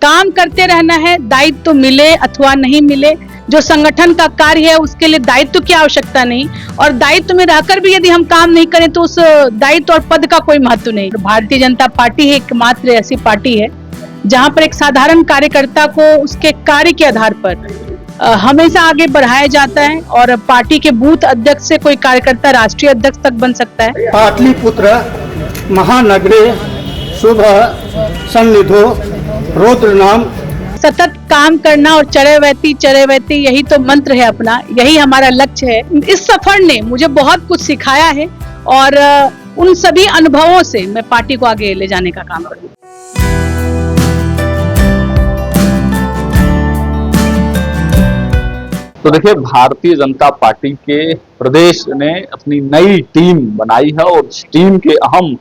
काम करते रहना है, दायित्व तो मिले अथवा नहीं मिले। जो संगठन का कार्य है उसके लिए दायित्व की आवश्यकता नहीं, और दायित्व में रहकर भी यदि हम काम नहीं करें तो उस दायित्व और पद का कोई महत्व नहीं। भारतीय जनता पार्टी एकमात्र ऐसी पार्टी है जहां पर एक साधारण कार्यकर्ता को उसके कार्य के आधार पर हमेशा आगे बढ़ाया जाता है, और पार्टी के बूथ अध्यक्ष से कोई कार्यकर्ता राष्ट्रीय अध्यक्ष तक बन सकता है। पाटलिपुत्र महानगरे शुभ सन्निधो रौद्र नाम। सतत काम करना और चरे वैती यही तो मंत्र है अपना, यही हमारा लक्ष्य है। इस सफर ने मुझे बहुत कुछ सिखाया है, और उन सभी अनुभवों से मैं पार्टी को आगे ले जाने का काम करूंगी। तो देखिए, भारतीय जनता पार्टी के प्रदेश ने अपनी नई टीम बनाई है, और इस टीम के अहम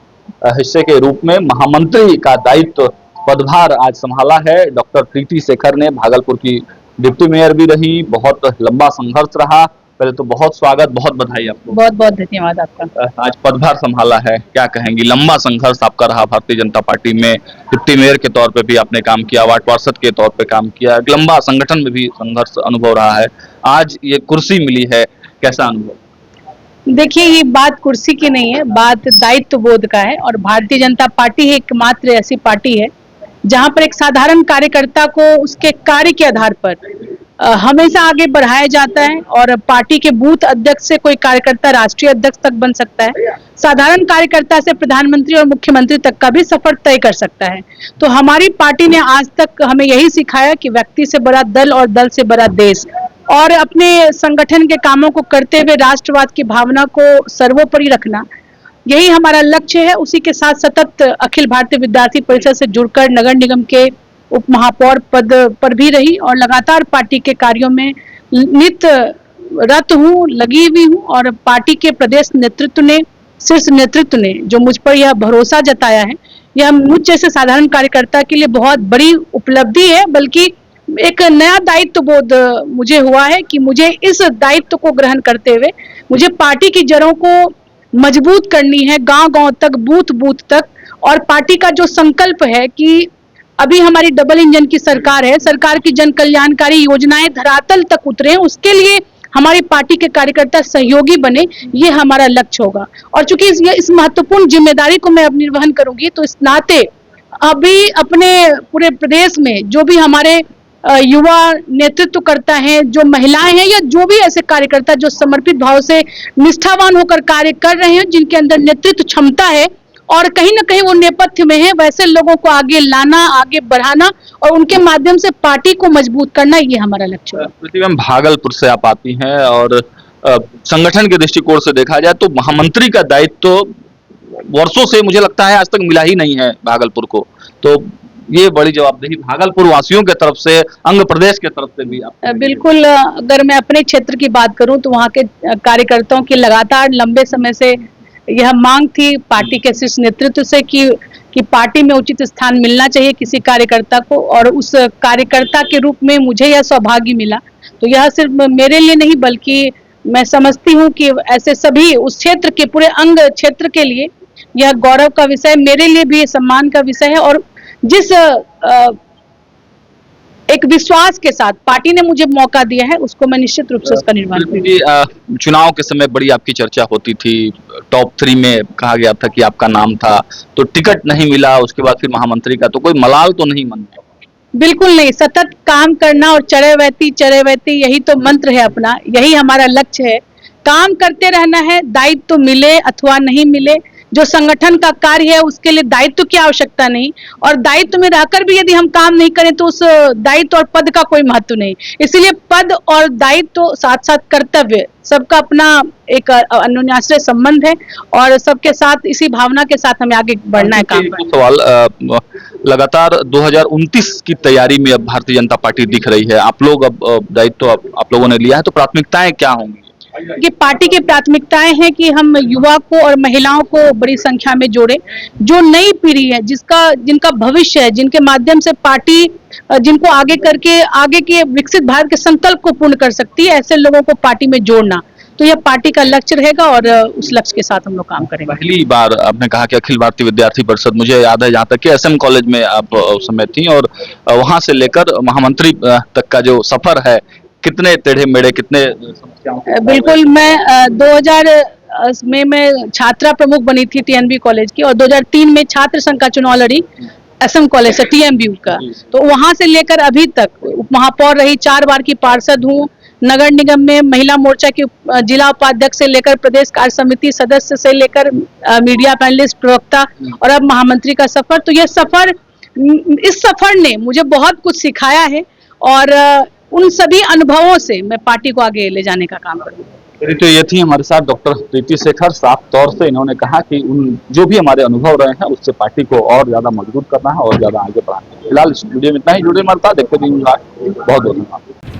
हिस्से के रूप में महामंत्री का दायित्व पदभार आज संभाला है डॉक्टर प्रीति शेखर ने। भागलपुर की डिप्टी मेयर भी रही, बहुत लंबा संघर्ष रहा। पहले तो बहुत स्वागत, बहुत बधाई आपको। बहुत बहुत धन्यवाद आपका। आज पदभार संभाला है, क्या कहेंगी? लंबा संघर्ष आपका रहा भारतीय जनता पार्टी में। डिप्टी मेयर के तौर पे भी आपने काम किया, वार्ड पार्षद के तौर पे काम किया, लंबा संगठन में भी संघर्ष अनुभव रहा है। आज ये कुर्सी मिली है, कैसा अनुभव? देखिए, ये बात कुर्सी की नहीं है, बात दायित्व बोध का है। और भारतीय जनता पार्टी एकमात्र ऐसी पार्टी है जहां पर एक साधारण कार्यकर्ता को उसके कार्य के आधार पर हमेशा आगे बढ़ाया जाता है, और पार्टी के बूथ अध्यक्ष से कोई कार्यकर्ता राष्ट्रीय अध्यक्ष तक बन सकता है। साधारण कार्यकर्ता से प्रधानमंत्री और मुख्यमंत्री तक का भी सफर तय कर सकता है। तो हमारी पार्टी ने आज तक हमें यही सिखाया कि व्यक्ति से बड़ा दल और दल से बड़ा देश, और अपने संगठन के कामों को करते हुए राष्ट्रवाद की भावना को सर्वोपरि रखना, यही हमारा लक्ष्य है। उसी के साथ सतत अखिल भारतीय विद्यार्थी परिषद से जुड़कर नगर निगम के उप महापौर पद पर भी रही, और लगातार पार्टी के कार्यों में नित रत हूँ, लगी हुई हूँ। और पार्टी के प्रदेश नेतृत्व ने, शीर्ष नेतृत्व ने जो मुझ पर यह भरोसा जताया है, यह मुझ जैसे साधारण कार्यकर्ता के लिए बहुत बड़ी उपलब्धि है। बल्कि एक नया दायित्व बोध मुझे हुआ है कि मुझे इस दायित्व को ग्रहण करते हुए मुझे पार्टी की जड़ों को मजबूत करनी है, गांव-गांव तक, बूथ तक। और पार्टी का जो संकल्प है कि अभी हमारी डबल इंजन की सरकार है, सरकार की जन कल्याणकारी योजनाएं धरातल तक उतरे, उसके लिए हमारी पार्टी के कार्यकर्ता सहयोगी बने, ये हमारा लक्ष्य होगा। और चूंकि इस महत्वपूर्ण जिम्मेदारी को मैं अब निर्वहन करूंगी, तो इस नाते अभी अपने पूरे प्रदेश में जो भी हमारे युवा नेतृत्व करता है, जो महिलाएं हैं, या जो भी ऐसे कार्यकर्ता जो समर्पित भाव से निष्ठावान होकर कार्य कर रहे हैं, जिनके अंदर नेतृत्व क्षमता है और कहीं ना कहीं वो नेपथ्य में है, वैसे लोगों को आगे लाना, आगे बढ़ाना और उनके माध्यम से पार्टी को मजबूत करना, ये हमारा लक्ष्य है। प्रीति मैम, भागलपुर से आप आती हैं, और संगठन के दृष्टिकोण से देखा जाए तो महामंत्री का दायित्व वर्षों से मुझे लगता है आज तक मिला ही नहीं है भागलपुर को। तो ये बड़ी जवाबदेही भागलपुर वासियों के तरफ से, अंग प्रदेश के तरफ से भी आप। बिल्कुल, अगर मैं अपने क्षेत्र की बात करूं तो वहाँ के कार्यकर्ताओं की लगातार लंबे समय से यह मांग थी पार्टी के शीर्ष नेतृत्व से कि पार्टी में उचित स्थान मिलना चाहिए किसी कार्यकर्ता को, और उस कार्यकर्ता के रूप में मुझे यह सौभाग्य मिला। तो यह सिर्फ मेरे लिए नहीं, बल्कि मैं समझती हूँ कि ऐसे सभी उस क्षेत्र के, पूरे अंग क्षेत्र के लिए यह गौरव का विषय, मेरे लिए भी सम्मान का विषय है। और जिस एक विश्वास के साथ पार्टी ने मुझे मौका दिया है, उसको मैं निश्चित रूप से उसका निर्वहन करूंगी। चुनाव के समय बड़ी आपकी चर्चा होती थी, टॉप 3 में कहा गया था कि आपका नाम था, तो टिकट नहीं मिला, उसके बाद फिर महामंत्री का, तो कोई मलाल तो नहीं मन में? बिल्कुल नहीं, सतत काम करना और चरे वैती यही तो मंत्र है अपना, यही हमारा लक्ष्य है। काम करते रहना है, दायित्व तो मिले अथवा नहीं मिले। जो संगठन का कार्य है उसके लिए दायित्व की आवश्यकता नहीं, और दायित्व में रहकर भी यदि हम काम नहीं करें तो उस दायित्व और पद का कोई महत्व नहीं। इसलिए पद और दायित्व साथ साथ कर्तव्य, सबका अपना एक अन्योन्याश्रय संबंध है, और सबके साथ इसी भावना के साथ हमें आगे बढ़ना है। काम सवाल, लगातार 2029 की तैयारी में अब भारतीय जनता पार्टी दिख रही है, आप लोग अब दायित्व आप लोगों ने लिया है, तो प्राथमिकताएं क्या होंगी? कि पार्टी की प्राथमिकताएं हैं कि हम युवा को और महिलाओं को बड़ी संख्या में जोड़े, जो नई पीढ़ी है, जिनका भविष्य है, जिनके माध्यम से पार्टी जिनको आगे करके आगे के विकसित भारत के संकल्प को पूर्ण कर सकती है, ऐसे लोगों को पार्टी में जोड़ना। तो यह पार्टी का लक्ष्य रहेगा और उस लक्ष्य के साथ हम लोग काम करेंगे। पहली बार आपने कहा कि अखिल भारतीय विद्यार्थी परिषद, मुझे याद है जहाँ तक कि SM कॉलेज में आप उस समय थी, और वहां से लेकर महामंत्री तक का जो सफर है, कितने टेढ़े मेढ़े, कितने समस्याओं से बिल्कुल, मैं 2000 में मैं छात्रा प्रमुख बनी थी TNB कॉलेज की, और 2003 में छात्र संघ का चुनाव लड़ी SM कॉलेज से, TMBU का। तो वहां से लेकर अभी तक उप महापौर रही, 4 बार की पार्षद हूँ, नगर निगम में महिला मोर्चा की जिला उपाध्यक्ष से लेकर प्रदेश कार्य समिति सदस्य से लेकर मीडिया पैनलिस्ट, प्रवक्ता, और अब महामंत्री का सफर। तो यह सफर, इस सफर ने मुझे बहुत कुछ सिखाया है, और उन सभी अनुभवों से मैं पार्टी को आगे ले जाने का काम करूँगी। तो ये थी हमारे साथ डॉक्टर प्रीति शेखर। साफ तौर से इन्होंने कहा कि उन जो भी हमारे अनुभव रहे हैं उससे पार्टी को और ज्यादा मजबूत करना है और ज्यादा आगे बढ़ाना है। फिलहाल इस वीडियो में इतना ही। जुड़े मरता देखते रहिए, बहुत बहुत धन्यवाद।